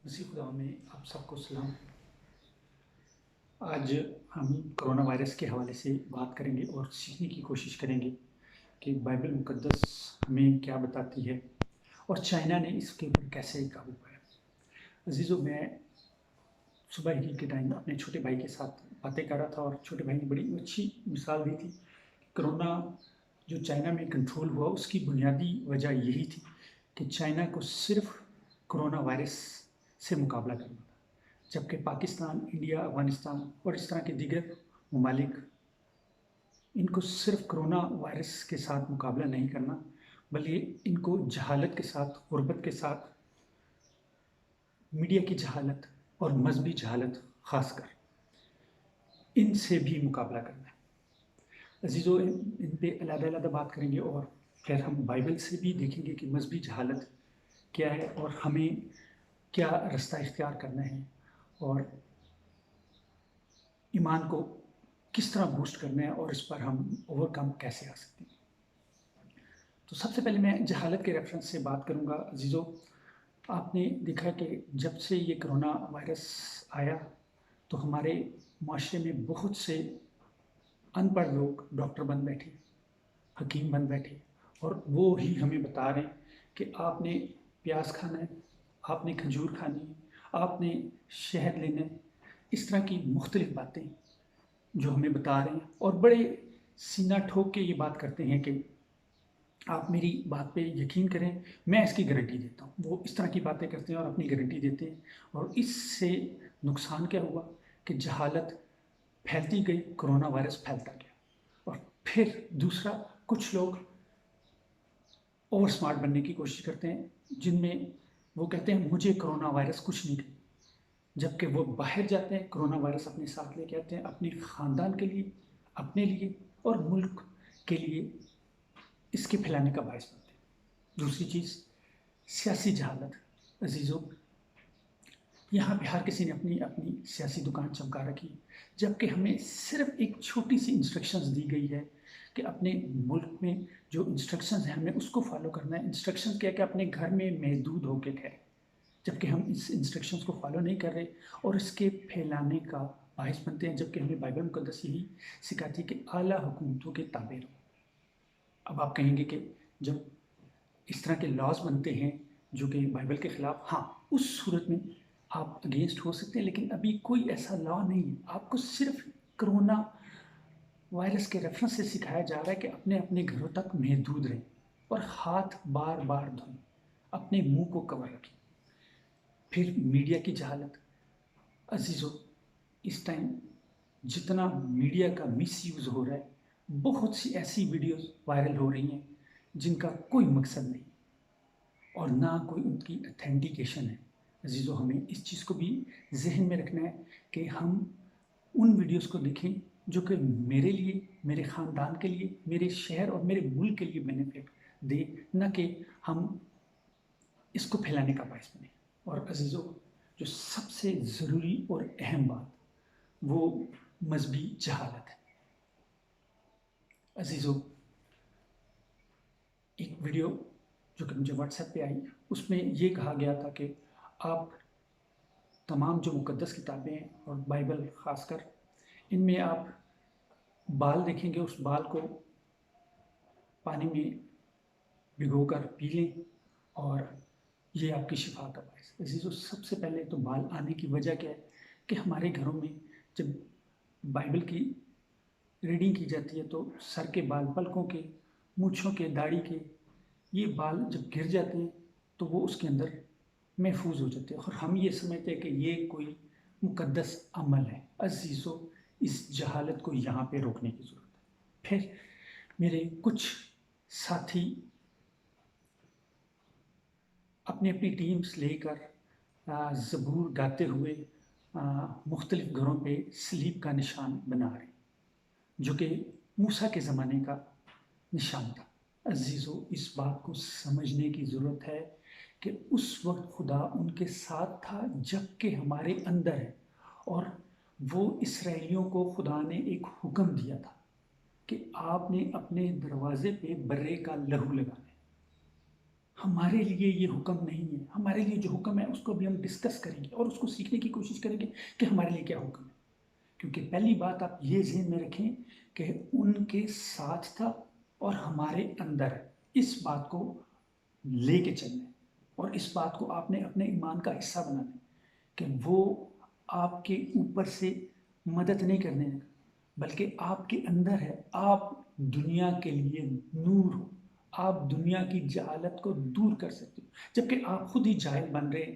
مسیح خدا میں آپ سب کو سلام۔ آج ہم کرونا وائرس کے حوالے سے بات کریں گے اور سیکھنے کی کوشش کریں گے کہ بائبل مقدس ہمیں کیا بتاتی ہے اور چائنا نے اس کے اوپر کیسے قابو پایا۔ عزیزو، میں صبح ہی کے ٹائم اپنے چھوٹے بھائی کے ساتھ باتیں کر رہا تھا اور چھوٹے بھائی نے بڑی اچھی مثال دی تھی۔ کرونا جو چائنا میں کنٹرول ہوا اس کی بنیادی وجہ یہی تھی کہ چائنا کو صرف کرونا وائرس سے مقابلہ کرنا تھا، جبکہ پاکستان، انڈیا، افغانستان اور اس طرح کے دیگر ممالک ان کو صرف کرونا وائرس کے ساتھ مقابلہ نہیں کرنا بلکہ ان کو جہالت کے ساتھ، غربت کے ساتھ، میڈیا کی جہالت اور مذہبی جہالت خاص کر ان سے بھی مقابلہ کرنا ہے۔ عزیزو، ان پہ علیحدہ علیحدہ بات کریں گے اور پھر ہم بائبل سے بھی دیکھیں گے کہ مذہبی جہالت کیا ہے اور ہمیں کیا رستہ اختیار کرنا ہے اور ایمان کو کس طرح بوسٹ کرنا ہے اور اس پر ہم اوور کم کیسے آ سکتے ہیں۔ تو سب سے پہلے میں جہالت کے ریفرنس سے بات کروں گا۔ عزیزو، آپ نے دیکھا کہ جب سے یہ کرونا وائرس آیا تو ہمارے معاشرے میں بہت سے ان پڑھ لوگ ڈاکٹر بن بیٹھے، حکیم بن بیٹھے، اور وہ ہی ہمیں بتا رہے ہیں کہ آپ نے پیاز کھانا ہے، آپ نے کھجور کھانی ہے، آپ نے شہد لینا ہے، اس طرح کی مختلف باتیں جو ہمیں بتا رہے ہیں اور بڑے سینہ ٹھوک کے یہ بات کرتے ہیں کہ آپ میری بات پہ یقین کریں، میں اس کی گارنٹی دیتا ہوں۔ وہ اس طرح کی باتیں کرتے ہیں اور اپنی گارنٹی دیتے ہیں، اور اس سے نقصان کیا ہوا کہ جہالت پھیلتی گئی، کرونا وائرس پھیلتا گیا۔ اور پھر دوسرا، کچھ لوگ اوور سمارٹ بننے کی کوشش کرتے ہیں جن میں وہ کہتے ہیں مجھے کرونا وائرس کچھ نہیں کرے، جبکہ وہ باہر جاتے ہیں، کرونا وائرس اپنے ساتھ لے کے آتے ہیں، اپنے خاندان کے لیے، اپنے لیے اور ملک کے لیے اس کے پھیلانے کا باعث بنتے ہیں۔ دوسری چیز، سیاسی جہالت۔ عزیزو، یہاں پہ ہر کسی نے اپنی اپنی سیاسی دکان چمکا رکھی، جبکہ ہمیں صرف ایک چھوٹی سی انسٹرکشنز دی گئی ہے کہ اپنے ملک میں جو انسٹرکشنز ہیں ہمیں اس کو فالو کرنا ہے۔ انسٹرکشنز کیا کہ اپنے گھر میں محدود ہو کے ٹھہرے، جبکہ ہم اس انسٹرکشنز کو فالو نہیں کر رہے اور اس کے پھیلانے کا باعث بنتے ہیں، جبکہ ہمیں بائبل مقدس یہی سکھاتی ہے کہ اعلیٰ حکومتوں کے تابع رہو۔ اب آپ کہیں گے کہ جب اس طرح کے لاز بنتے ہیں جو کہ بائبل کے خلاف، ہاں اس صورت میں آپ اگینسٹ ہو سکتے ہیں، لیکن ابھی کوئی ایسا لا نہیں ہے۔ آپ کو صرف کرونا وائرس کے ریفرنس سے سکھایا جا رہا ہے کہ اپنے اپنے گھروں تک محدود رہیں اور ہاتھ بار بار دھوئیں، اپنے منہ کو کور رکھیں۔ پھر میڈیا کی جہالت۔ عزیزو، اس ٹائم جتنا میڈیا کا مس یوز ہو رہا ہے، بہت سی ایسی ویڈیوز وائرل ہو رہی ہیں جن کا کوئی مقصد نہیں اور نہ کوئی ان کی اتھینٹیکیشن ہے۔ عزیزو، ہمیں اس چیز کو بھی ذہن میں رکھنا ہے کہ ہم ان ویڈیوز کو دیکھیں جو کہ میرے لیے، میرے خاندان کے لیے، میرے شہر اور میرے ملک کے لیے بینیفٹ دے، نہ کہ ہم اس کو پھیلانے کا باعث بنے۔ اور عزیزو، جو سب سے ضروری اور اہم بات، وہ مذہبی جہالت ہے۔ عزیزو، ایک ویڈیو جو کہ مجھے واٹس ایپ پہ آئی، اس میں یہ کہا گیا تھا کہ آپ تمام جو مقدس کتابیں ہیں اور بائبل خاص کر، ان میں آپ بال دیکھیں گے، اس بال کو پانی میں بھگو کر پی لیں اور یہ آپ کی شفا کا باعث۔ عزیزو، سب سے پہلے تو بال آنے کی وجہ کیا ہے کہ ہمارے گھروں میں جب بائبل کی ریڈنگ کی جاتی ہے تو سر کے بال، پلکوں کے، مونچھوں کے، داڑھی کے، یہ بال جب گر جاتے ہیں تو وہ اس کے اندر محفوظ ہو جاتے ہیں اور ہم یہ سمجھتے ہیں کہ یہ کوئی مقدس عمل ہے۔ عزیزو، اس جہالت کو یہاں پہ روکنے کی ضرورت ہے۔ پھر میرے کچھ ساتھی اپنی اپنی ٹیمز لے کر زبور گاتے ہوئے مختلف گھروں پہ سلیب کا نشان بنا رہے ہیں، جو کہ موسیٰ کے زمانے کا نشان تھا۔ عزیزو، اس بات کو سمجھنے کی ضرورت ہے کہ اس وقت خدا ان کے ساتھ تھا جب کہ ہمارے اندر ہے، اور وہ اسرائیلیوں کو خدا نے ایک حکم دیا تھا کہ آپ نے اپنے دروازے پہ برے کا لہو لگانا ہے۔ ہمارے لیے یہ حکم نہیں ہے. ہمارے لیے جو حکم ہے اس کو بھی ہم ڈسکس کریں گے اور اس کو سیکھنے کی کوشش کریں گے کہ ہمارے لیے کیا حکم ہے. کیونکہ پہلی بات آپ یہ ذہن میں رکھیں کہ ان کے ساتھ تھا اور ہمارے اندر ہے. اس بات کو لے کے چلنا ہے اور اس بات کو آپ نے اپنے ایمان کا حصہ بنانا ہے کہ وہ آپ کے اوپر سے مدد نہیں کرنے لگا بلکہ آپ کے اندر ہے. آپ دنیا کے لیے نور ہو. آپ دنیا کی جہالت کو دور کر سکتے ہو جبکہ آپ خود ہی جاہل بن رہے ہیں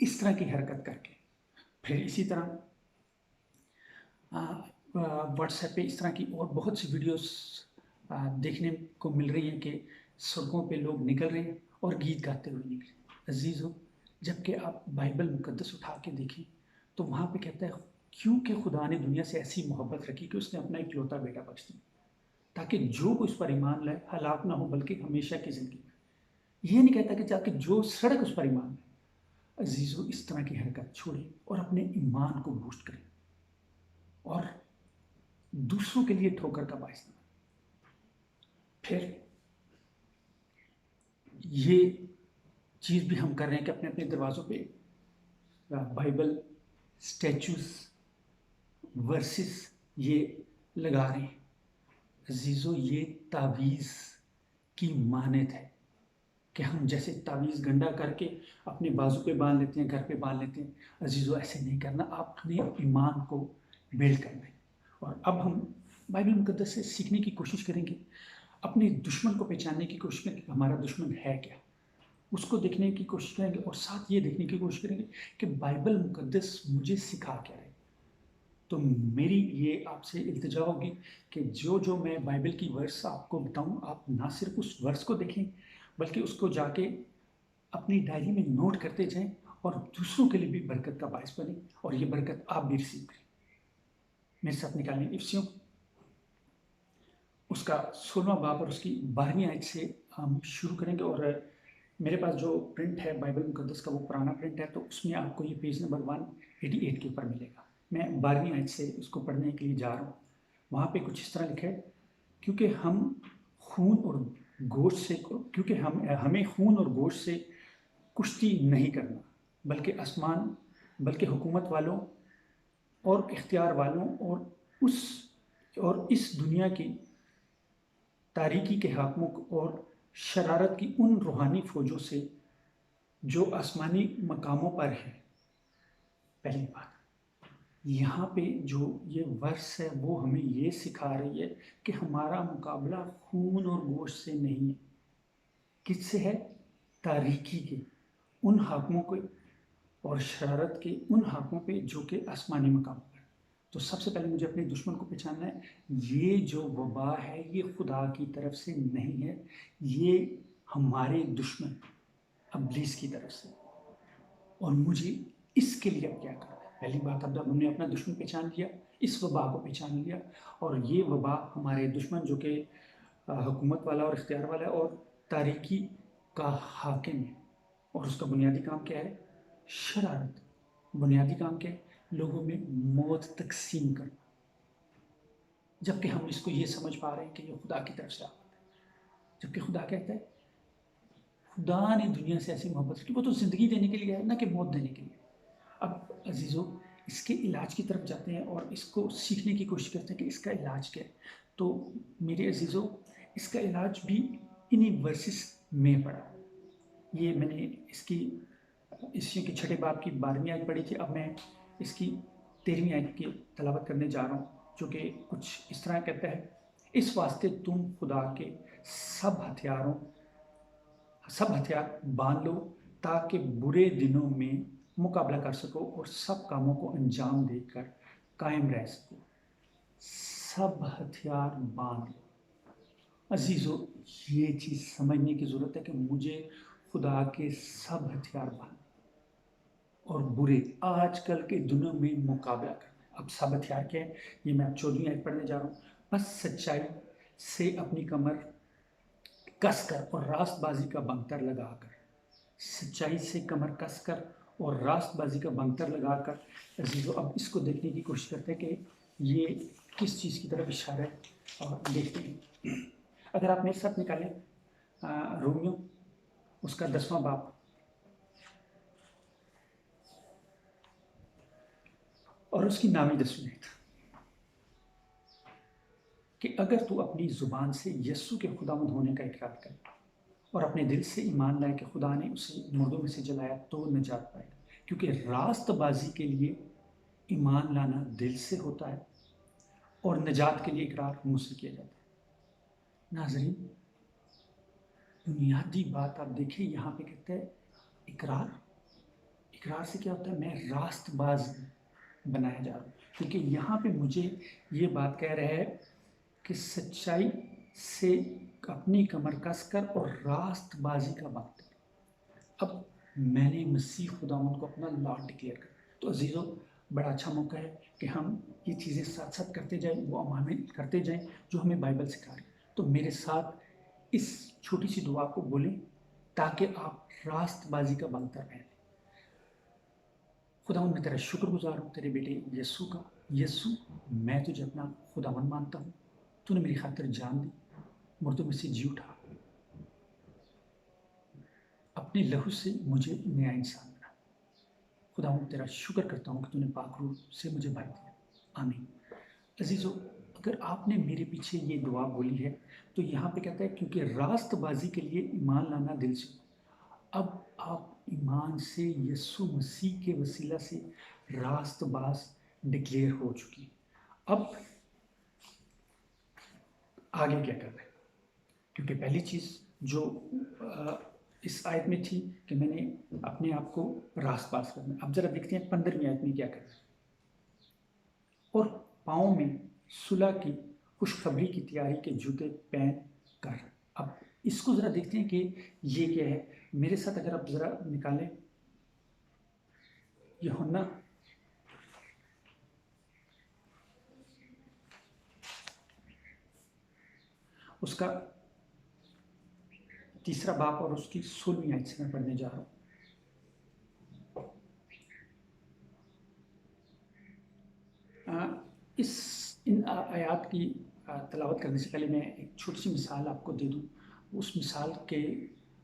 اس طرح کی حرکت کر کے. پھر اسی طرح واٹس ایپ پہ اس طرح کی اور بہت سی ویڈیوز دیکھنے کو مل رہی ہیں کہ سڑکوں پہ لوگ نکل رہے ہیں اور گیت گاتے ہوئے نکل رہے ہیں. عزیزو، جبکہ آپ بائبل مقدس اٹھا کے دیکھیں تو وہاں پہ کہتا ہے کیونکہ خدا نے دنیا سے ایسی محبت رکھی کہ اس نے اپنا اکلوتا بیٹا بخش دیا تاکہ جو اس پر ایمان لائے ہلاک نہ ہو بلکہ ہمیشہ کی زندگی میں. یہ نہیں کہتا کہ تاکہ جو سڑک اس پر ایمان لائے. عزیزو، اس طرح کی حرکت چھوڑیں اور اپنے ایمان کو بوسٹ کریں اور دوسروں کے لیے ٹھوکر کا باعث نہ. پھر یہ چیز بھی ہم کر رہے ہیں کہ اپنے اپنے دروازوں پہ بائبل اسٹیچوز ورسز یہ لگا رہے ہیں. عزیزو، یہ تعویذ کی مانند ہے کہ ہم جیسے تعویذ گنڈا کر کے اپنے بازو پہ باندھ لیتے ہیں، گھر پہ باندھ لیتے ہیں. عزیزو، ایسے نہیں کرنا. آپ اپنے ایمان کو بلڈ کرنا ہے. اور اب ہم بائبل مقدس سے سیکھنے کی کوشش کریں گے، اپنے دشمن کو پہچاننے کی کوشش کریں گے کہ ہمارا دشمن ہے کیا. اس کو دیکھنے کی کوشش کریں گے اور ساتھ یہ دیکھنے کی کوشش کریں گے کہ بائبل مقدس مجھے سکھا کیا ہے. تو میری یہ آپ سے التجا ہوگی کہ جو میں بائبل کی ورس آپ کو بتاؤں، آپ نہ صرف اس ورس کو دیکھیں بلکہ اس کو جا کے اپنی ڈائری میں نوٹ کرتے جائیں اور دوسروں کے لیے بھی برکت کا باعث بنے اور یہ برکت آپ بھی ریسیو کریں. میرے ساتھ نکالیں افسیوں اس کا 16واں باب اور اس کی 12ویں آیت سے ہم شروع کریں گے. اور میرے پاس جو پرنٹ ہے بائبل مقدس کا وہ پرانا پرنٹ ہے تو اس میں آپ کو یہ پیج نمبر 188 کے اوپر ملے گا. میں 12ویں آیت سے اس کو پڑھنے کے لیے جا رہا ہوں. وہاں پہ کچھ اس طرح لکھا ہے کیونکہ ہمیں خون اور گوشت سے کشتی نہیں کرنا بلکہ حکومت والوں اور اختیار والوں اور اس دنیا کی تاریکی کے حاکموں اور شرارت کی ان روحانی فوجوں سے جو آسمانی مقاموں پر ہے. پہلی بات یہاں پہ جو یہ ورس ہے وہ ہمیں یہ سکھا رہی ہے کہ ہمارا مقابلہ خون اور گوشت سے نہیں ہے. کس سے ہے؟ تاریکی کے ان حاکموں کو اور شرارت کے ان حاکموں پہ جو کہ آسمانی مقاموں پر. تو سب سے پہلے مجھے اپنے دشمن کو پہچاننا ہے. یہ جو وبا ہے یہ خدا کی طرف سے نہیں ہے، یہ ہمارے دشمن ابلیس کی طرف سے. اور مجھے اس کے لیے اب کیا کرنا ہے؟ پہلی بات اب جب ہم نے اپنا دشمن پہچان لیا، اس وبا کو پہچان لیا اور یہ وبا ہمارے دشمن جو کہ حکومت والا اور اختیار والا ہے اور تاریکی کا حاکم ہے. اور اس کا بنیادی کام کیا ہے؟ شرارت. بنیادی کام کیا ہے؟ لوگوں میں موت تقسیم کرنا. جبکہ ہم اس کو یہ سمجھ پا رہے ہیں کہ یہ خدا کی طرف سے آتا ہے. جبکہ خدا کہتا ہے خدا نے دنیا سے ایسی محبت کی، وہ تو زندگی دینے کے لیے ہے نہ کہ موت دینے کے لیے. اب عزیزو اس کے علاج کی طرف جاتے ہیں اور اس کو سیکھنے کی کوشش کرتے ہیں کہ اس کا علاج کیا ہے. تو میرے عزیزو اس کا علاج بھی انہی ورسز میں پڑا. یہ میں نے اسی کے 6 باب کی 12ویں آیت پڑھی تھی. اب میں اس کی 13ویں آیت کی تلاوت کرنے جا رہا ہوں جو کہ کچھ اس طرح کہتا ہے اس واسطے تم خدا کے سب ہتھیار باندھ لو تاکہ برے دنوں میں مقابلہ کر سکو اور سب کاموں کو انجام دے کر قائم رہ سکو. سب ہتھیار باندھ لو. عزیزو یہ چیز سمجھنے کی ضرورت ہے کہ مجھے خدا کے سب ہتھیار باندھ اور برے آج کل کے دنوں میں مقابلہ کرنا. اب سب ہتھیار کیا ہے یہ میں اب 14ویں آیت پڑھنے جا رہا ہوں. بس سچائی سے اپنی کمر کس کر اور راست بازی کا بنکر لگا کر. سچائی سے کمر کس کر اور راست بازی کا بنکر لگا کر. عزیزو اب اس کو دیکھنے کی کوشش کرتے ہیں کہ یہ کس چیز کی طرف اشارہ ہے اور دیکھتے ہیں. اگر آپ میرے ساتھ نکالیں رومیو اس کا 10واں باب اور اس کی 9ویں 10ویں آیت کہ اگر تو اپنی زبان سے یسوع کے خداوند ہونے کا اقرار کرے اور اپنے دل سے ایمان لائے کہ خدا نے اسے مردوں میں سے جلایا تو نجات پائے گا، کیونکہ راست بازی کے لیے ایمان لانا دل سے ہوتا ہے اور نجات کے لیے اقرار منہ سے کیا جاتا ہے۔ ناظرین، بنیادی بات آپ دیکھیں، یہاں پہ کہتے ہیں اقرار سے کیا ہوتا ہے؟ میں راست باز بنایا جا رہا ہوں، کیونکہ یہاں پہ مجھے یہ بات کہہ رہا ہے کہ سچائی سے اپنی کمر کس کر اور راست بازی کا وقت ہے۔ اب میں نے مسیح خداوند کو اپنا لارڈ ڈکلیئر کر، تو عزیزو بڑا اچھا موقع ہے کہ ہم یہ چیزیں ساتھ ساتھ کرتے جائیں، وہ عمل کرتے جائیں جو ہمیں بائبل سکھا رہی ہے۔ تو میرے ساتھ اس چھوٹی سی دعا کو بولیں تاکہ آپ راست بازی کا بنتر پہن لیں۔ خداوند میں تیرا شکر گزار ہوں تیرے بیٹے یسوع کا۔ یسوع، میں تجھے اپنا خداوند مانتا ہوں، تو نے میری خاطر جان دی، مردوں میں سے جی اٹھا، اپنے لہو سے مجھے نیا انسان بنا۔ خداوند تیرا شکر کرتا ہوں کہ تو نے پاک روح سے مجھے بھر دیا۔ آمین۔ عزیزو، اگر آپ نے میرے پیچھے یہ دعا بولی ہے تو یہاں پہ کہتا ہے کیونکہ راست بازی کے لیے ایمان لانا دل سے۔ اب آپ ایمان سے یسوع مسیح کے وسیلہ سے راست باز ڈکلیئر ہو چکی۔ اب آگے کیا کر رہے ہیں؟ کیونکہ پہلی چیز جو اس آیت میں تھی کہ میں نے اپنے آپ کو راست باز کرنا۔ اب ذرا دیکھتے ہیں 15ویں آیت میں کیا کر رہے ہیں۔ اور پاؤں میں صلح کی خوشخبری کی تیاری کے جوتے پہن کر۔ اب اس کو ذرا دیکھتے ہیں کہ یہ کیا ہے۔ میرے ساتھ اگر آپ ذرا نکالیں یوحنا اس کا 3 باب اور اس کی 16ویں آیت سے میں پڑھنے جا رہا ہوں۔ ان آیات کی تلاوت کرنے سے پہلے میں ایک چھوٹی سی مثال آپ کو دے دوں۔ اس مثال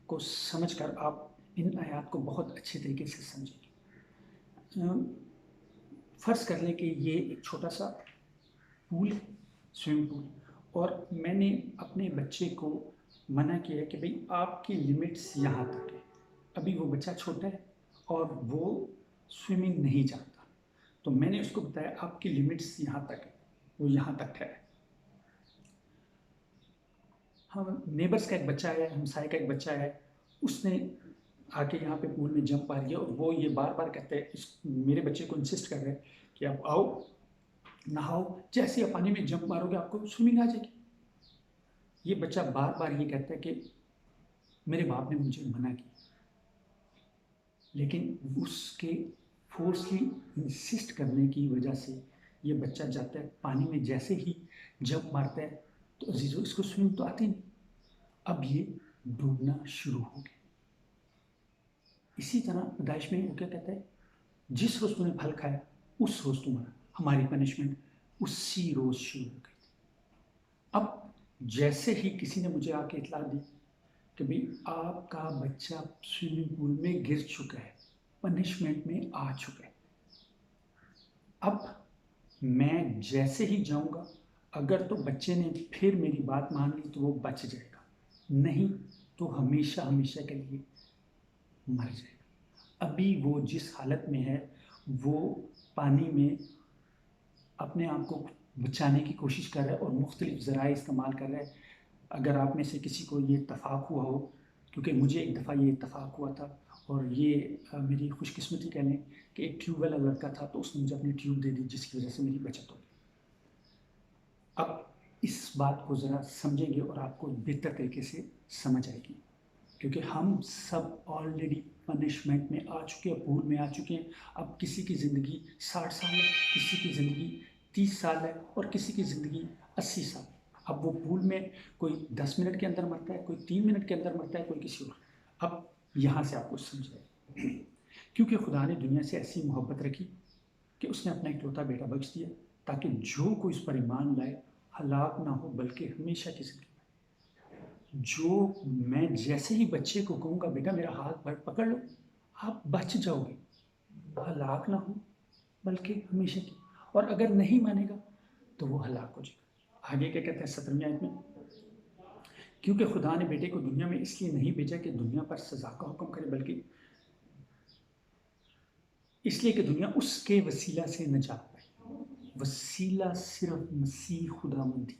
کو سمجھ کر آپ ان آیات کو بہت اچھے طریقے سے سمجھیں گے۔ فرض کر لیں کہ یہ ایک چھوٹا سا پول، سوئمنگ پول، اور میں نے اپنے بچے کو منع کیا ہے کہ بھئی آپ کی لیمٹس یہاں تک ہے۔ ابھی وہ بچہ چھوٹا ہے اور وہ سوئمنگ نہیں جانتا، تو میں نے اس کو بتایا آپ کی لیمٹس یہاں تک ہے، وہ یہاں تک ہے۔ ہم نیبرس کا ایک بچہ ہے، ہمسائے کا ایک بچہ ہے، اس نے آ کے یہاں پہ پول میں جمپ مار گیا، اور وہ یہ بار بار کہتے ہیں، میرے بچے کو انسسٹ کر رہے ہیں کہ آپ آؤ نہاؤ، جیسے آپ پانی میں جمپ مارو گے آپ کو سوئمنگ آ جائے گی۔ یہ بچہ بار بار یہ کہتا ہے کہ میرے باپ نے مجھے منع کی، لیکن اس کے فورسلی انسسٹ کرنے کی وجہ سے یہ بچہ جاتا ہے پانی میں، جیسے ہی جمپ مارتا ہے تو عزیزو اس کو سوئمنگ تو آتی نہیں، اب یہ ڈوبنا شروع ہو گیا۔ اسی طرح پیدائش میں وہ کیا کہتا ہے، جس روز تم نے پھل کھایا اس روز تمہارا، ہماری پنشمنٹ اسی روز شروع ہو گئی۔ اب جیسے ہی کسی نے مجھے آ کے اطلاع دی کہ بھئی آپ کا بچہ سوئمنگ پول میں گر چکا ہے، پنشمنٹ میں آ چکا ہے، اب میں جیسے ہی جاؤں گا، اگر تو بچے نے پھر میری بات مان لی تو وہ بچ جائے گا، نہیں تو ہمیشہ ہمیشہ کے لیے مر جائے گا۔ ابھی وہ جس حالت میں ہے وہ پانی میں اپنے آپ کو بچانے کی کوشش کر رہا ہے اور مختلف ذرائع استعمال کر رہا ہے۔ اگر آپ میں سے کسی کو یہ اتفاق ہوا ہو، کیونکہ مجھے ایک دفعہ یہ اتفاق ہوا تھا، اور یہ میری خوش قسمتی کہہ لیں کہ ایک ٹیوب والا لڑکا تھا تو اس نے مجھے اپنی ٹیوب دے دی، جس کی وجہ سے میری بچت ہو گئی۔ اب اس بات کو ذرا سمجھیں گے اور آپ کو بہتر طریقے سے سمجھ آئے گی، کیونکہ ہم سب آلریڈی پنشمنٹ میں آ چکے ہیں، پول میں آ چکے ہیں۔ اب کسی کی زندگی 60 سال ہے، کسی کی زندگی 30 سال ہے، اور کسی کی زندگی 80 سال۔ اب وہ پول میں کوئی 10 منٹ کے اندر مرتا ہے، کوئی 3 منٹ کے اندر مرتا ہے، کوئی کسی اور۔ اب یہاں سے آپ کو سمجھ آئے، کیونکہ خدا نے دنیا سے ایسی محبت رکھی کہ اس نے اپنا اکلوتا بیٹا بخش دیا، تاکہ جو کوئی اس پر ایمان لائے ہلاک نہ ہو بلکہ ہمیشہ کی زندگی۔ جو میں جیسے ہی بچے کو کہوں گا بیٹا میرا ہاتھ پکڑ لو، آپ بچ جاؤ گے، ہلاک نہ ہو بلکہ ہمیشہ کی، اور اگر نہیں مانے گا تو وہ ہلاک ہو جائے گا۔ آگے کیا کہتے ہیں 17ویں آیت میں، کیونکہ خدا نے بیٹے کو دنیا میں اس لیے نہیں بھیجا کہ دنیا پر سزا کا حکم کرے، بلکہ اس لیے کہ دنیا اس کے وسیلہ سے نجات پائے۔ وسیلہ صرف مسیح خدا مند تھی،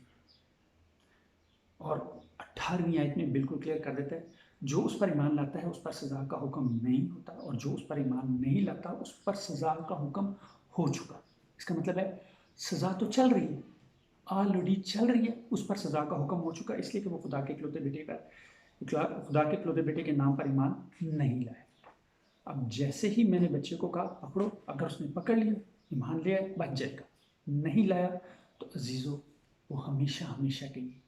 اور 18ویں آیت میں بالکل کلیئر کر دیتا ہے، جو اس پر ایمان لاتا ہے اس پر سزا کا حکم نہیں ہوتا، اور جو اس پر ایمان نہیں لاتا اس پر سزا کا حکم ہو چکا۔ اس کا مطلب ہے سزا تو چل رہی ہے، آلریڈی چل رہی ہے، اس پر سزا کا حکم ہو چکا، اس لیے کہ وہ خدا کے اکلوتے بیٹے کے نام پر ایمان نہیں لائے۔ اب جیسے ہی میں نے بچے کو کہا پکڑو، اگر اس نے پکڑ لیا، ایمان لیا، بچ جائے گا، نہیں لایا تو عزیزو وہ ہمیشہ ہمیشہ کے لیے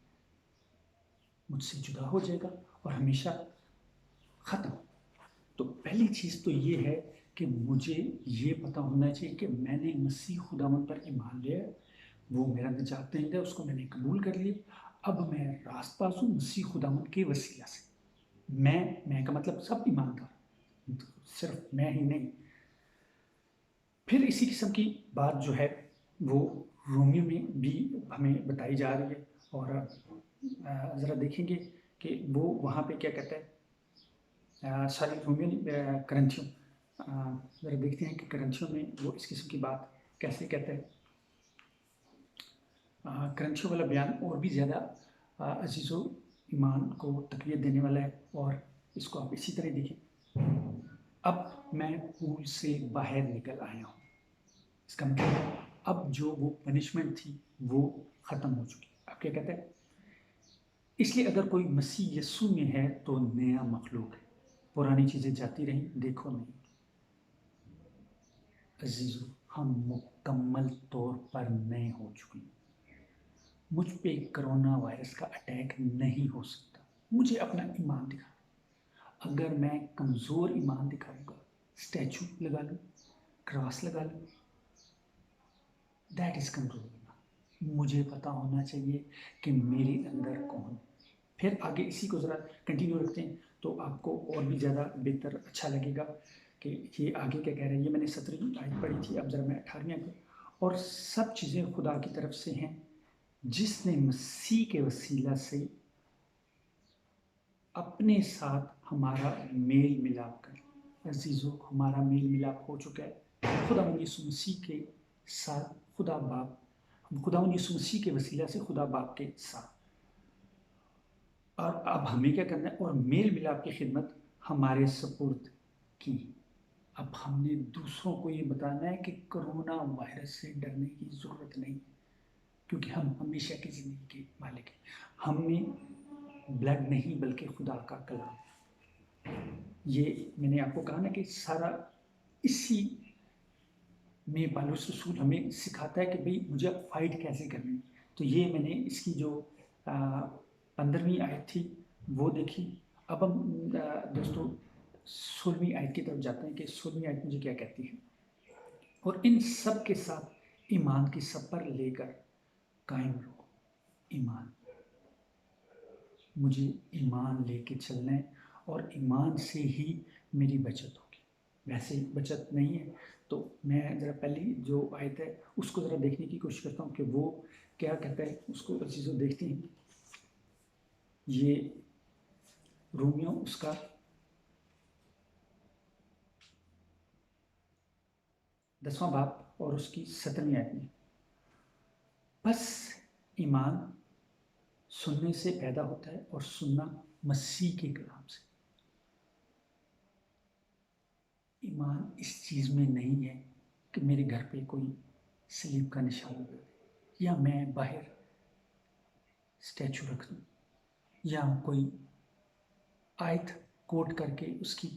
مجھ سے جدا ہو جائے گا اور ہمیشہ ختم۔ تو پہلی چیز تو یہ ہے کہ مجھے یہ پتہ ہونا چاہیے کہ میں نے مسیح خداوند پر ایمان لیا ہے، وہ میرا نجات دہندہ ہے، اس کو میں نے قبول کر لیا، اب میں راست باز ہوں مسیح خداوند کے وسیلہ سے۔ میں کا مطلب سب ایماندار، صرف میں ہی نہیں۔ پھر اسی قسم کی بات جو ہے وہ رومیو میں بھی ہمیں بتائی جا رہی ہے، اور ذرا دیکھیں گے کہ وہ وہاں پہ کیا کہتا ہے، ساری رومیو کرنتھیوں، ذرا دیکھتے ہیں کہ کرنتھیوں میں وہ اس قسم کی بات کیسے کہتا ہے۔ کرنتھیوں والا بیان اور بھی زیادہ عزیز و ایمان کو تقویت دینے والا ہے، اور اس کو آپ اسی طرح دیکھیں، اب میں پول سے باہر نکل آیا ہوں۔ اس کا مطلب اب جو وہ پنشمنٹ تھی وہ ختم ہو چکی۔ اب کیا کہتے ہیں، اس لیے اگر کوئی مسیح یسوع میں ہے تو نیا مخلوق ہے، پرانی چیزیں جاتی رہیں دیکھو نہیں۔ عزیزو ہم مکمل طور پر نئے ہو چکے ہیں، مجھ پہ کرونا وائرس کا اٹیک نہیں ہو سکتا، مجھے اپنا ایمان دکھا۔ اگر میں کمزور ایمان دکھاؤں گا، اسٹیچو لگا لوں، کراس لگا لوں، دیٹ از کمزور ایمان۔ مجھے پتا ہونا چاہیے کہ میرے اندر کون ہے۔ پھر آگے اسی کو ذرا کنٹینیو رکھتے ہیں تو آپ کو اور بھی زیادہ بہتر اچھا لگے گا کہ یہ آگے کیا کہہ رہے ہیں۔ یہ میں نے 17ویں آیت پڑھی تھی، اب ذرا میں 18ویں آیت پڑھی۔ اور سب چیزیں خدا کی طرف سے ہیں جس نے مسیح کے وسیلہ سے اپنے ساتھ ہمارا میل ملاپ کر۔ عزیزو ہمارا میل ملاپ ہو چکا ہے خداوند یسوع مسیح کے ساتھ، خداوند یسوع مسیح کے وسیلہ سے خدا باپ کے ساتھ۔ اور اب ہمیں کیا کرنا ہے، اور میل ملاپ کی خدمت ہمارے سپرد کی۔ اب ہم نے دوسروں کو یہ بتانا ہے کہ کرونا وائرس سے ڈرنے کی ضرورت نہیں، کیونکہ ہم ہمیشہ کی زندگی کے مالک ہیں۔ ہم میں بلڈ نہیں بلکہ خدا کا کلام۔ یہ میں نے آپ کو کہا نا کہ سارا اسی میں پالوس رسول ہمیں سکھاتا ہے کہ بھئی مجھے اب فائٹ کیسے کرنی ہے۔ تو یہ میں نے اس کی جو 15ویں آیت تھی وہ دیکھی۔ اب ہم دوستو 16ویں آیت کی طرف جاتے ہیں کہ 16ویں آیت مجھے کیا کہتی ہے۔ اور ان سب کے ساتھ ایمان کی سپر لے کر قائم رہو۔ ایمان، مجھے ایمان لے کے چلنا ہے، اور ایمان سے ہی میری بچت ہوگی، ویسے بچت نہیں ہے۔ تو میں ذرا پہلی جو آیت ہے اس کو ذرا دیکھنے کی کوشش کرتا ہوں کہ وہ کیا کہتا ہے، اس کو عزیزو دیکھتے ہیں۔ یہ رومیو اس کا 10واں باب اور اس کی 17ویں آیت میں، بس ایمان سننے سے پیدا ہوتا ہے اور سننا مسیح کے کلام سے۔ ایمان اس چیز میں نہیں ہے کہ میرے گھر پہ کوئی سلیب کا نشان لگا دے، یا میں باہر اسٹیچو رکھ دوں، یا کوئی آیت کوٹ کر کے اس کی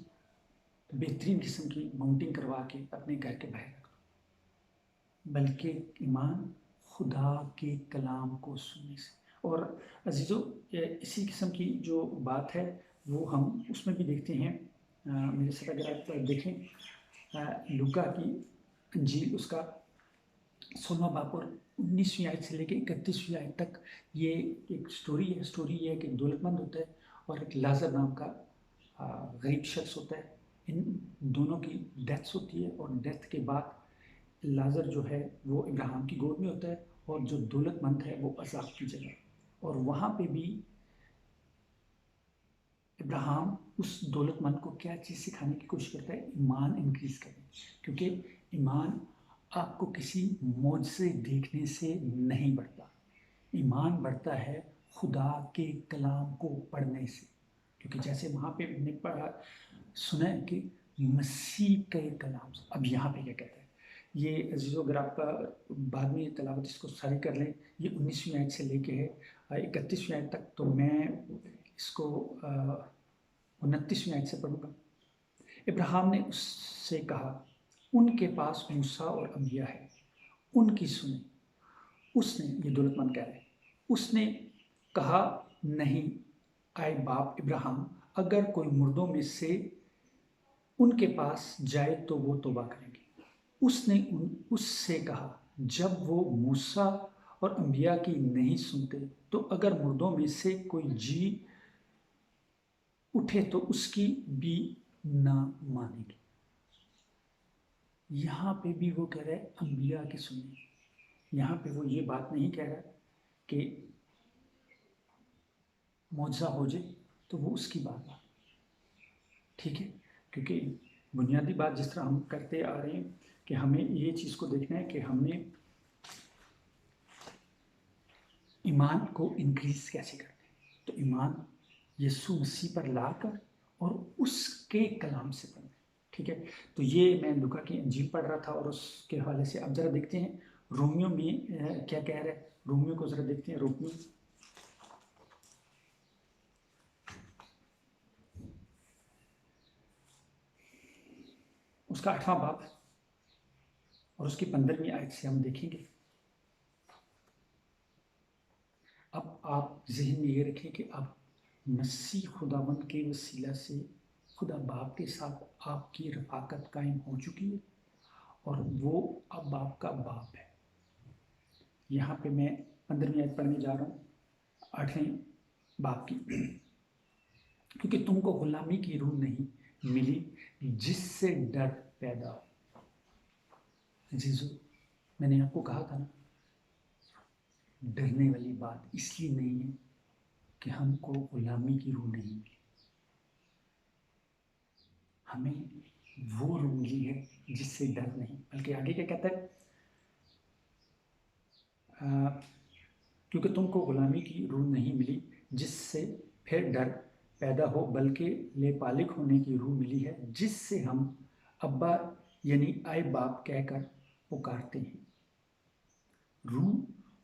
بہترین قسم کی ماؤنٹنگ کروا کے اپنے گھر کے باہر رکھ دوں، بلکہ ایمان خدا کے کلام کو سننے سے۔ اور عزیزو اسی قسم کی جو بات ہے وہ ہم اس میں بھی دیکھتے ہیں۔ میرے ساتھ اگر آپ دیکھیں لوکا کی انجیل اس کا 16واں باپ اور 19ویں آیت سے لے کے 31ویں آیت تک یہ ایک سٹوری ہے. سٹوری یہ ہے کہ ایک دولت مند ہوتا ہے اور ایک لازر نام کا غریب شخص ہوتا ہے. ان دونوں کی ڈیتھس ہوتی ہے اور ڈیتھ کے بعد لازر جو ہے وہ ابراہیم کی گود میں ہوتا ہے اور جو دولت مند ہے وہ عذاب کی جگہ. اور وہاں پہ بھی ابراہیم اس دولت مند کو کیا چیز سکھانے کی کوشش کرتا ہے؟ ایمان انکریز کریں، کیونکہ ایمان آپ کو کسی معجزے دیکھنے سے نہیں بڑھتا. ایمان بڑھتا ہے خدا کے کلام کو پڑھنے سے. کیونکہ جیسے وہاں پہ ہم نے پڑھا سنا ہے کہ مسیح کے کلام سے. اب یہاں پہ کیا کہتا ہے یہ عزیزو، اگر آپ بعد میں یہ تلاوت اس کو ساری کر لیں، یہ 19ویں آیت سے لے کے ہے 31ویں آیت تک، تو میں اس کو 29ویں آیت سے پڑھوں گا. ابراہیم نے اس سے کہا ان کے پاس موسیٰ اور انبیاء ہے، ان کی سنیں. اس نے، یہ دولت مند کہہ رہے ہیں، اس نے کہا نہیں اے باپ ابراہیم، اگر کوئی مردوں میں سے ان کے پاس جائے تو وہ توبہ کریں گے. اس نے اس سے کہا جب وہ موسیٰ اور انبیاء کی نہیں سنتے تو اگر مردوں میں سے کوئی جی اٹھے تو اس کی بھی نہ مانیں گے. یہاں پہ بھی وہ کہہ رہا ہے انبیاء کی سنیں. یہاں پہ وہ یہ بات نہیں کہہ رہا کہ معجزہ ہو جائے تو وہ اس کی بات. ٹھیک ہے، کیونکہ بنیادی بات جس طرح ہم کرتے آ رہے ہیں کہ ہمیں یہ چیز کو دیکھنا ہے کہ ہم نے ایمان کو انکریز کیسے کرنا ہے. تو ایمان یسوع مسیح پر لا کر اور اس کے کلام سے پڑھنا ہے. ٹھیک ہے، تو یہ میں لوکا کی انجیل پڑھ رہا تھا اور اس کے حوالے سے اب ذرا دیکھتے ہیں رومیو میں کیا کہہ رہا ہے. رومیو کو ذرا دیکھتے ہیں. رومیو اس کا 8واں باب اور اس کی 15ویں آیت سے ہم دیکھیں گے. اب آپ ذہن میں یہ رکھیں کہ اب مسیح خداوند کے وسیلہ سے خدا باپ کے ساتھ آپ کی رفاقت قائم ہو چکی ہے اور وہ اب آپ کا باپ ہے. یہاں پہ میں 15ویں آیت پڑھنے جا رہا ہوں 8ویں باپ کی. کیونکہ تم کو غلامی کی روح نہیں ملی جس سے ڈر پیدا ہو. عزیزو، میں نے آپ کو کہا تھا نا، ڈرنے والی بات اس لیے نہیں ہے کہ ہم کو غلامی کی روح نہیں ملی. ہمیں وہ روح ملی ہے جس سے ڈر نہیں. بلکہ آگے کیا کہتا ہے؟ کیونکہ تم کو غلامی کی روح نہیں ملی جس سے پھر ڈر پیدا ہو، بلکہ لے پالک ہونے کی روح ملی ہے جس سے ہم ابا یعنی اے باپ کہہ کر پکارتے ہیں. روح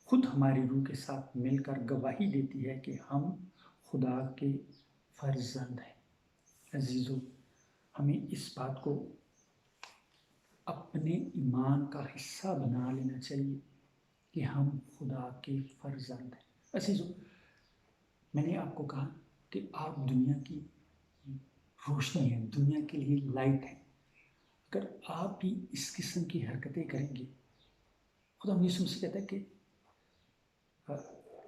خود ہماری روح کے ساتھ مل کر گواہی دیتی ہے کہ ہم خدا کے فرزند ہیں. عزیزو، ہمیں اس بات کو اپنے ایمان کا حصہ بنا لینا چاہیے کہ ہم خدا کے فرزند ہیں. عزیزو، میں نے آپ کو کہا کہ آپ دنیا کی روشنی ہیں، دنیا کے لیے لائٹ ہیں. اگر آپ بھی اس قسم کی حرکتیں کریں گے، خدا یسوع مسیح کہتا ہے کہ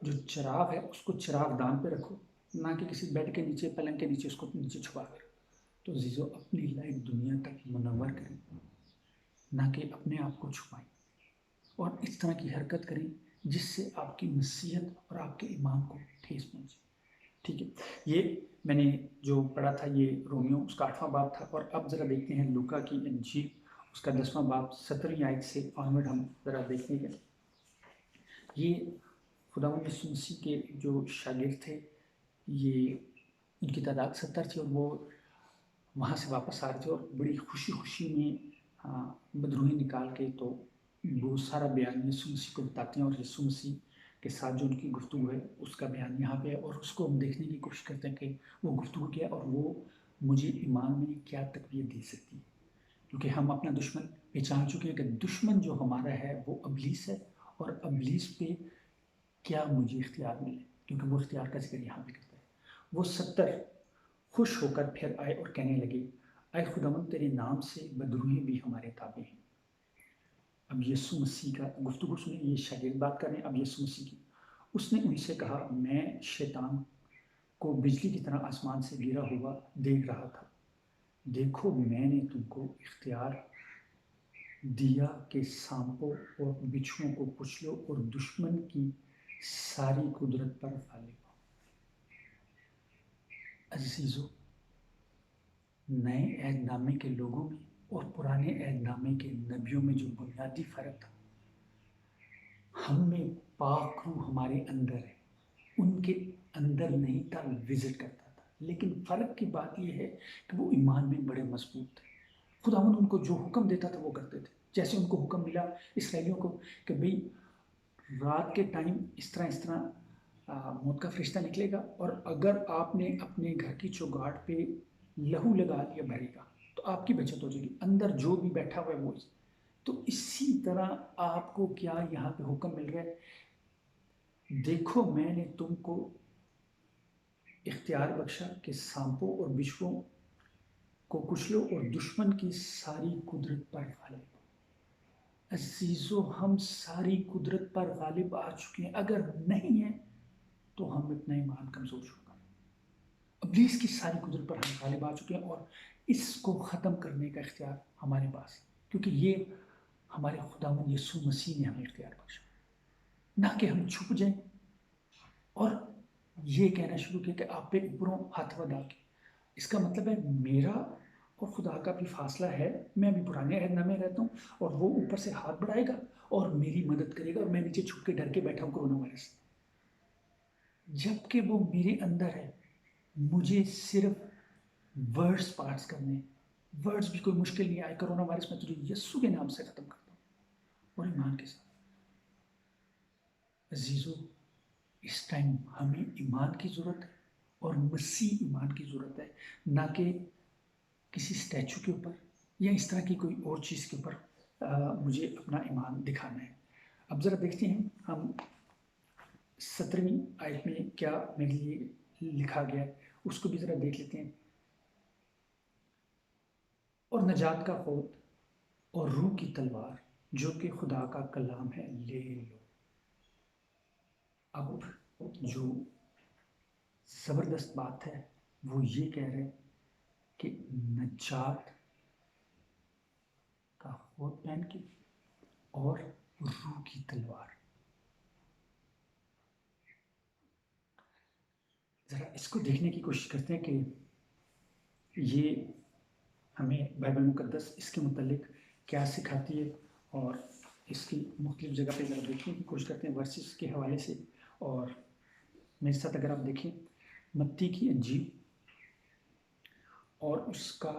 جو چراغ ہے اس کو چراغ دان پہ رکھو، نہ کہ کسی بیڈ کے نیچے، پلنگ کے نیچے اس کو نیچے چھپا کر. تو عزیزو، اپنی لائٹ دنیا تک منور کریں، نہ کہ اپنے آپ کو چھپائیں، اور اس طرح کی حرکت کریں جس سے آپ کی مسیحیت اور آپ کے ایمان کو ٹھیس پہنچے. ٹھیک ہے، یہ میں نے جو پڑھا تھا یہ رومیو اس کا 8واں باب تھا. اور اب ذرا دیکھتے ہیں لوکا کی انجیل اس کا 10واں باب 17ویں آیت سے آنورڈ ہم ذرا دیکھیں گے. یہ خداوند یسوع مسیح کے جو شاگرد تھے، یہ ان کی تعداد 70 تھی اور وہ وہاں سے واپس آ رہے تھے اور بڑی خوشی خوشی میں بدروہی نکال کے تو وہ سارا بیان یسوع مسیح کو بتاتے ہیں. اور یسوع مسیح کے ساتھ جو ان کی گفتگو ہے اس کا بیان یہاں پہ ہے اور اس کو ہم دیکھنے کی کوشش کرتے ہیں کہ وہ گفتگو کیا اور وہ مجھے ایمان میں کیا تقویت دے سکتی ہے. کیونکہ ہم اپنا دشمن پہچان چکے ہیں کہ دشمن جو ہمارا ہے وہ ابلیس ہے، اور ابلیس پہ کیا مجھے اختیار ملے، کیونکہ وہ اختیار کا ذکر یہاں پہ کرتا ہے. وہ 70 خوش ہو کر پھر آئے اور کہنے لگے اے خداوند، تیرے نام سے بدروہیں بھی ہمارے تابع ہیں. اب یسوع مسیح کا گفتگو سنیں، یہ شاگرد بات کر رہے ہیں اب یسوع مسیح کی. اس نے ان سے کہا، میں شیطان کو بجلی کی طرح آسمان سے گرا ہوا دیکھ رہا تھا. دیکھو میں نے تم کو اختیار دیا کہ سانپوں اور بچھوؤں کو کچلو اور دشمن کی ساری قدرت پر غالب ہو. عزیزو، نئے عہد نامے کے لوگوں میں اور پرانے عہد نامے کے نبیوں میں جو بنیادی فرق تھا، ہم میں پاک روح ہمارے اندر ہے، ان کے اندر نہیں تھا، وزٹ کرتا تھا. لیکن فرق کی بات یہ ہے کہ وہ ایمان میں بڑے مضبوط تھے. خداوند ان کو جو حکم دیتا تھا وہ کرتے تھے. جیسے ان کو حکم ملا اسرائیلیوں کو کہ بھئی رات کے ٹائم اس طرح موت کا فرشتہ نکلے گا، اور اگر آپ نے اپنے گھر کی چوگاٹ پہ لہو لگا لیا بھری کا تو آپ کی بچت ہو جائے گی، اندر جو بھی بیٹھا ہوا ہے وہ. تو اسی طرح آپ کو کیا یہاں پہ حکم مل رہا ہے، دیکھو میں نے تم کو اختیار بخشا کہ سانپوں اور بچھوؤں کو کچلو اور دشمن کی ساری قدرت پر غالب ہو. عزیزو، ہم ساری قدرت پر غالب آ چکے ہیں. اگر نہیں ہیں تو ہم اتنا ایمان کمزور ہوگا. ابلیس کی ساری قدرت پر ہم غالب آ چکے ہیں، اور اس کو ختم کرنے کا اختیار ہمارے پاس ہے، کیونکہ یہ ہمارے خداوند یسوع مسیح نے ہمیں اختیار بخشا. نہ کہ ہم چھپ جائیں اور یہ کہنا شروع کیا کہ آپ پہ اوپروں ہاتھ بدا کے. اس کا مطلب ہے میرا اور خدا کا بھی فاصلہ ہے. میں بھی پرانے عہد نامے رہتا ہوں اور وہ اوپر سے ہاتھ بڑھائے گا اور میری مدد کرے گا، اور میں نیچے چھپ کے ڈر کے بیٹھا ہوں کورونا وائرس سے. جبکہ وہ میرے اندر ہے، مجھے صرف ورڈز پارٹس کرنے. ورڈز بھی کوئی مشکل نہیں آئے، کرونا وائرس میں تجھے یسوع کے نام سے ختم کرتا ہوں اور ایمان کے ساتھ. عزیزو، اس ٹائم ہمیں ایمان کی ضرورت ہے، اور مسیح ایمان کی ضرورت ہے، نہ کہ کسی اسٹیچو کے اوپر یا اس طرح کی کوئی اور چیز کے اوپر مجھے اپنا ایمان دکھانا ہے. اب ذرا دیکھتے ہیں ہم 17ویں آیت میں کیا میرے لیے لکھا گیا ہے، اس کو بھی ذرا دیکھ لیتے ہیں. اور نجات کا خود اور روح کی تلوار جو کہ خدا کا کلام ہے لے لو. اب جو زبردست بات ہے وہ یہ کہہ رہے کہ نجات کا خود پہن کے اور روح کی تلوار. ذرا اس کو دیکھنے کی کوشش کرتے ہیں کہ یہ ہمیں بائبل مقدس اس کے متعلق کیا سکھاتی ہے، اور اس کی مختلف جگہ پہ ذرا دیکھنے کی کوشش کرتے ہیں ورسز کے حوالے سے. اور میرے ساتھ اگر آپ دیکھیں متی کی انجیل اور اس کا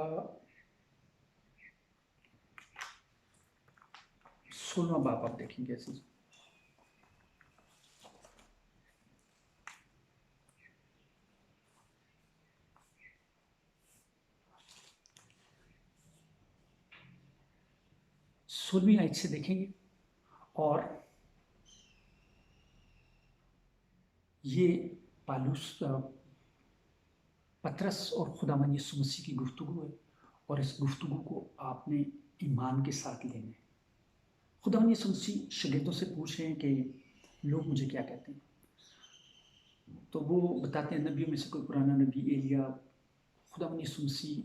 16واں باب آپ دیکھیں گے. ایسے سولہویں آیت سے دیکھیں گے، اور یہ پالوس پطرس اور خداوند یسوع مسیح کی گفتگو ہے، اور اس گفتگو کو آپ نے ایمان کے ساتھ لینا ہے. خداوند یسوع مسیح شاگردوں سے پوچھ رہے ہیں کہ لوگ مجھے کیا کہتے ہیں، تو وہ بتاتے ہیں نبیوں میں سے کوئی پرانا نبی ایلیا. خداوند یسوع مسیح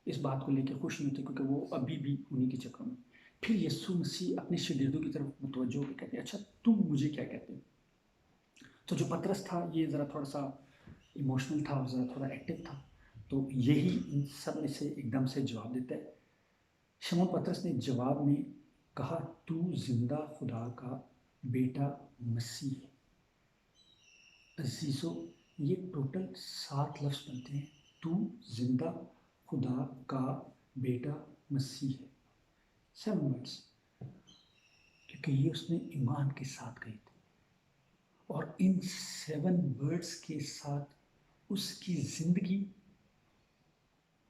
اس بات کو لے کے خوش نہیں ہوتے کیونکہ وہ ابھی بھی انہی کے چکروں میں. پھر یسوع مسیح اپنے شاگردوں کی طرف متوجہ ہو کے کہتے ہیں اچھا تم مجھے کیا کہتے ہو. تو جو پطرس تھا یہ ذرا تھوڑا سا ایموشنل تھا اور ذرا تھوڑا ایکٹیو تھا، تو یہی ان سب میں سے ایک دم سے جواب دیتا ہے. شمعون پطرس نے جواب میں کہا، تو زندہ خدا کا بیٹا مسیح ہے. عزیزو، یہ ٹوٹل 7 لفظ بنتے ہیں، تو زندہ خدا کا بیٹا مسیح ہے. 7 ورڈس، کیونکہ یہ اس نے ایمان کے ساتھ کہی تھی، اور ان 7 ورڈس کے ساتھ اس کی زندگی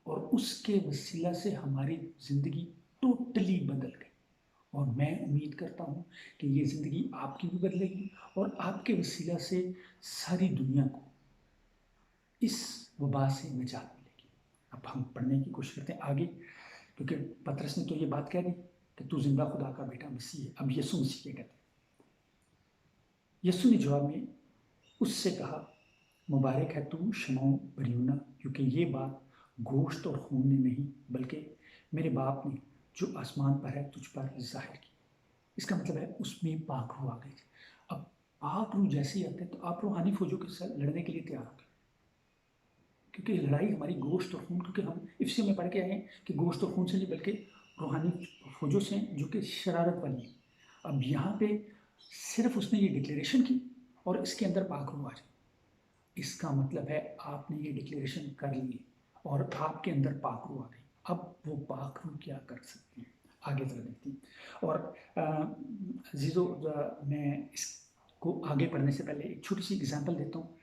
اور اس کے وسیلہ سے ہماری زندگی ٹوٹلی بدل گئی. اور میں امید کرتا ہوں کہ یہ زندگی آپ کی بھی بدلے گی، اور آپ کے وسیلہ سے ساری دنیا کو اس وبا سے نجات ملے گی. اب ہم پڑھنے کی کوشش کرتے ہیں آگے، کیونکہ پطرس نے تو یہ بات کہہ دی کہ تو زندہ خدا کا بیٹا مسیح ہے۔ اب یسوع مسیح کیا کہتے ہیں؟ یسوع نے جواب میں اس سے کہا، مبارک ہے تو شمعون بریونا، کیونکہ یہ بات گوشت اور خون نے نہیں بلکہ میرے باپ نے جو آسمان پر ہے تجھ پر ظاہر کی۔ اس کا مطلب ہے اس میں پاک روح آ گئی تھی۔ اب پاک روح جیسے ہی آتے ہیں تو آپ روحانی فوجوں کے ساتھ لڑنے کے لیے تیار ہو گئے، کیونکہ لڑائی ہماری گوشت اور خون، کیونکہ ہم افسیوں میں پڑھ کے آئے ہیں کہ گوشت اور خون سے نہیں بلکہ روحانی فوجوں سے ہیں جو کہ شرارت والی ہیں۔ اب یہاں پہ صرف اس نے یہ ڈکلیریشن کی اور اس کے اندر پاک روح آ جائے، اس کا مطلب ہے آپ نے یہ ڈکلیریشن کر لی اور آپ کے اندر پاک روح آ گئی۔ اب وہ پاک روح کیا کر سکتی ہیں، آگے ذرا دیکھتی ہیں۔ اور عزیزو، میں اس کو آگے پڑھنے سے پہلے ایک چھوٹی سی اگزامپل دیتا ہوں۔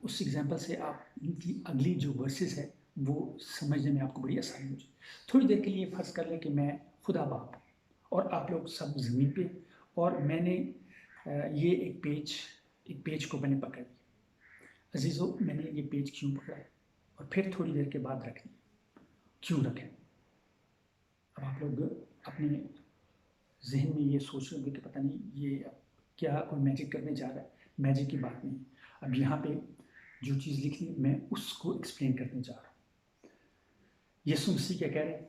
اس اگزامپل سے آپ کی اگلی جو ورسز ہے وہ سمجھنے میں آپ کو بڑی آسانی ہو جائے۔ تھوڑی دیر کے لیے فرض کر لیں کہ میں خدا باپ ہوں اور آپ لوگ سب زمین پہ، اور میں نے یہ ایک پیج کو میں نے پکڑ لیا۔ عزیزو، میں نے یہ پیج کیوں پکڑا ہے اور پھر تھوڑی دیر کے بعد رکھ دیا، کیوں رکھیں؟ اب آپ لوگ اپنے ذہن میں یہ سوچ رہے ہوں گے کہ پتہ نہیں یہ کیا کوئی میجک کرنے جا رہا ہے۔ میجک کی بات نہیں، اب یہاں پہ جو چیز لکھی ہے میں اس کو ایکسپلین کرنے جا رہا ہوں۔ یسوع مسیح کیا کہہ رہے ہیں؟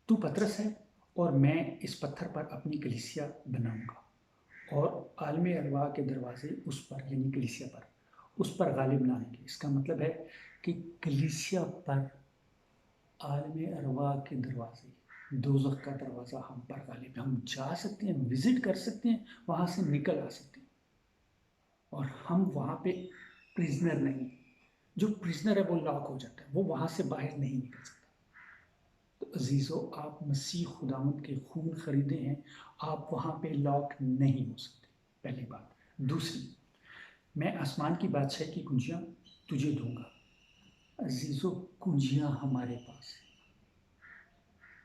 تو پترس ہے اور میں اس پتھر پر اپنی کلیسیا بناؤں گا، اور عالم ارواح کے دروازے اس پر، یعنی کلیسیا پر، اس پر غالب نہ آئیں گے۔ اس کا مطلب ہے کہ کلیسیا پر عالم ارواح کے دروازے، دوزخ کا دروازہ ہم پر غالب ہے۔ ہم جا سکتے ہیں، وزٹ کر سکتے ہیں، وہاں سے نکل آ سکتے ہیں، اور ہم وہاں پہ پریزنر نہیں۔ جو پریزنر ہے وہ لاک ہو جاتا ہے، وہ وہاں سے باہر نہیں نکل سکتا۔ تو عزیزو، آپ مسیح خداوند کے خون خریدے ہیں، آپ وہاں پہ لاک نہیں ہو سکتے، پہلی بات۔ دوسری، میں آسمان کی بادشاہی کی کنجیاں تجھے دوں گا۔ عزیزو، کنجیاں ہمارے پاس ہیں،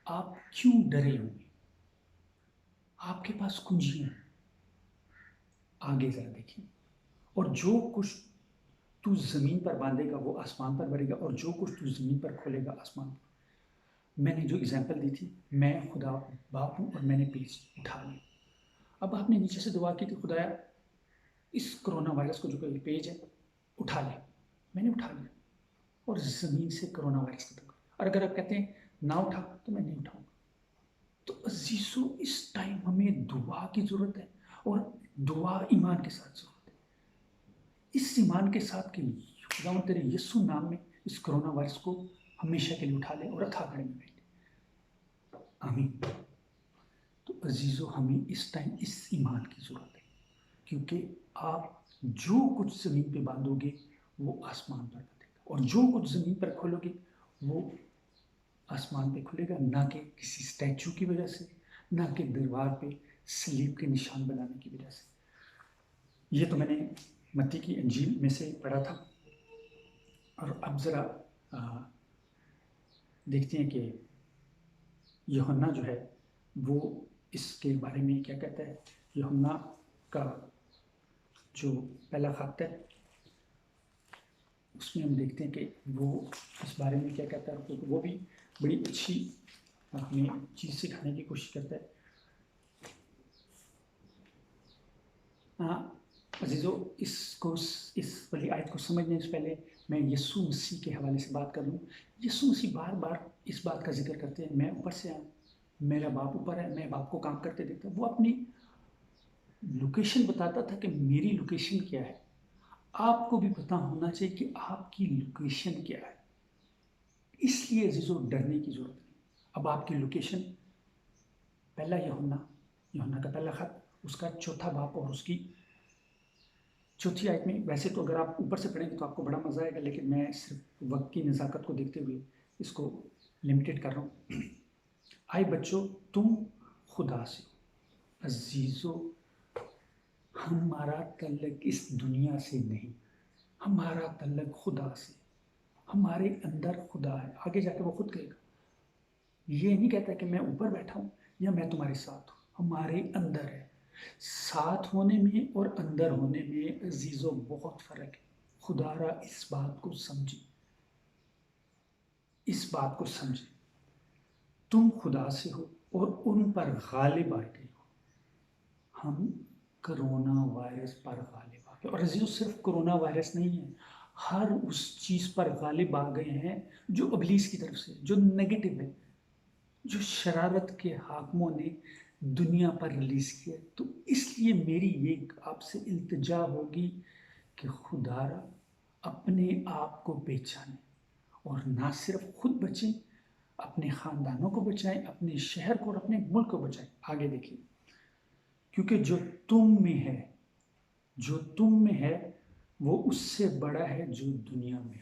آپ کیوں ڈرے ہوئے؟ آپ کے پاس کنجیاں ہیں۔ آگے ذرا دیکھیں، اور جو کچھ تو زمین پر باندھے گا وہ آسمان پر بڑھے گا، اور جو کچھ تو زمین پر کھولے گا آسمان پر۔ میں نے جو اگزامپل دی تھی، میں خدا باپ ہوں اور میں نے پیج اٹھا لیا۔ اب آپ نے نیچے سے دعا کی تھی، خدایا اس کرونا وائرس کو جو کہ پیج ہے اٹھا لے۔ میں نے اٹھا لیا اور زمین سے کرونا وائرس ختم کر۔ اور اگر آپ کہتے ہیں نہ اٹھا تو میں نہیں اٹھاؤں گا۔ تو عزیزو، اس ٹائم ہمیں دعا کی ضرورت ہے، اور دعا ایمان کے ساتھ ضرورت ہے۔ اس ایمان کے ساتھ کہ خداوند تیرے یسوع نام میں اس کرونا وائرس کو ہمیشہ کے لیے اٹھا لے اور اتھا کھڑے میں بیٹھے۔ آمین۔ تو عزیزو، ہمیں اس ٹائم اس ایمان کی ضرورت ہے، کیونکہ آپ جو کچھ زمین پہ باندھو گے وہ آسمان پر بندھے گا، اور جو کچھ زمین پر کھولو گے وہ آسمان پہ کھلے گا، نہ کہ کسی اسٹیچو کی وجہ سے، نہ کہ دیوار پہ صلیب کے نشان بنانے کی وجہ سے۔ یہ تو میں نے متی کی انجیل میں سے پڑھا تھا، اور اب ذرا دیکھتے ہیں کہ یوحنا جو ہے وہ اس کے بارے میں کیا کہتا ہے۔ یوحنا کا جو پہلا خط ہے اس میں ہم دیکھتے ہیں کہ وہ اس بارے میں کیا کہتا ہے، کیونکہ وہ بھی بڑی اچھی ہمیں چیز سکھانے کی کوشش کرتا ہے۔ عزیزو، اس والی آیت کو سمجھنے سے پہلے میں یسوع مسیح کے حوالے سے بات کر لوں۔ یسوع مسیح بار بار اس بات کا ذکر کرتے ہیں، میں اوپر سے آیا، میرا باپ اوپر ہے، میں باپ کو کام کرتے دیکھتا ہوں۔ وہ اپنی لوکیشن بتاتا تھا کہ میری لوکیشن کیا ہے۔ آپ کو بھی پتہ ہونا چاہیے کہ آپ کی لوکیشن کیا ہے۔ اس لیے عزیزو ڈرنے کی ضرورت نہیں۔ اب آپ کی لوکیشن، پہلا یوحنا کا پہلا خط، اس کا چوتھا باپ اور اس کی چوتھی آیت میں، ویسے تو اگر آپ اوپر سے پڑھیں گے تو آپ کو بڑا مزہ آئے گا، لیکن میں صرف وقت کی نزاکت کو دیکھتے ہوئے اس کو لمیٹڈ کر رہا ہوں۔ آئے بچوں، تم خدا سے ہو۔ عزیزو، ہمارا تعلق اس دنیا سے نہیں، ہمارا تعلق خدا سے۔ ہمارے اندر خدا ہے، آگے جا کے وہ خود کہے گا۔ یہ نہیں کہتا کہ میں اوپر بیٹھا ہوں یا میں تمہارے ساتھ ہوں، ہمارے اندر ہے۔ ساتھ ہونے میں اور اندر ہونے میں عزیزو بہت فرق ہے۔ خدا را اس بات کو سمجھے، اس بات کو سمجھے۔ تم خدا سے ہو اور ان پر غالب آ گئے ہو۔ ہم کرونا وائرس پر غالب آ گئے، اور عزیزو صرف کرونا وائرس نہیں ہے، ہر اس چیز پر غالب آ گئے ہیں جو ابلیس کی طرف سے، جو نیگیٹو ہے، جو شرارت کے حاکموں نے دنیا پر ریلیز کیا۔ تو اس لیے میری یہ آپ سے التجا ہوگی کہ خدا را اپنے آپ کو پہچانیں، اور نہ صرف خود بچیں، اپنے خاندانوں کو بچائیں، اپنے شہر کو اور اپنے ملک کو بچائیں۔ آگے دیکھیے، کیونکہ جو تم میں ہے وہ اس سے بڑا ہے جو دنیا میں ہے۔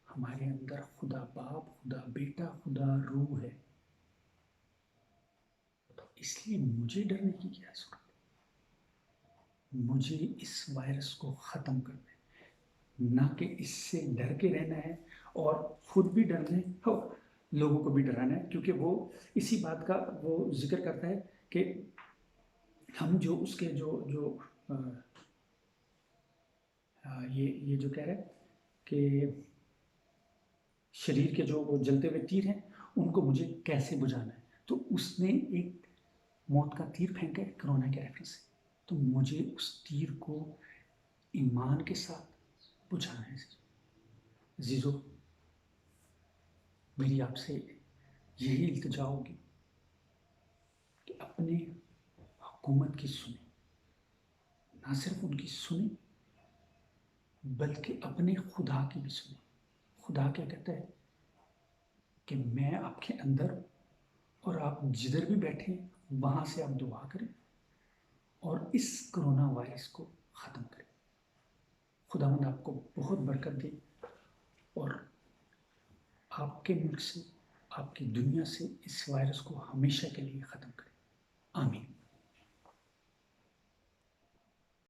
ہمارے اندر خدا باپ، خدا بیٹا، خدا روح ہے، تو اس لیے مجھے ڈرنے کی کیا ضرورت ہے؟ مجھے اس وائرس کو ختم کرنا ہے، نہ کہ اس سے ڈر کے رہنا ہے اور خود بھی ڈرنا ہے، لوگوں کو بھی ڈرانا ہے، کیونکہ وہ اسی بات کا وہ ذکر کرتا ہے کہ ہم جو اس کے جو یہ جو کہہ رہے ہیں کہ شریر کے جو وہ جلتے ہوئے تیر ہیں ان کو مجھے کیسے بجھانا ہے، تو اس نے ایک موت کا تیر پھینکا ہے کرونا کے ریفرنس سے، تو مجھے اس تیر کو ایمان کے ساتھ بجھانا ہے۔ عزیزو، میری آپ سے یہی التجا ہوگی کہ اپنے حکومت کی سنیں، نہ صرف ان کی سنیں بلکہ اپنے خدا کی بھی سنیں۔ خدا کیا کہتا ہے کہ میں آپ کے اندر ہوں، اور آپ جدھر بھی بیٹھے ہیں وہاں سے آپ دعا کریں اور اس کرونا وائرس کو ختم کریں۔ خداوند آپ کو بہت برکت دے اور آپ کے ملک سے، آپ کی دنیا سے اس وائرس کو ہمیشہ کے لیے ختم کرے۔ آمین۔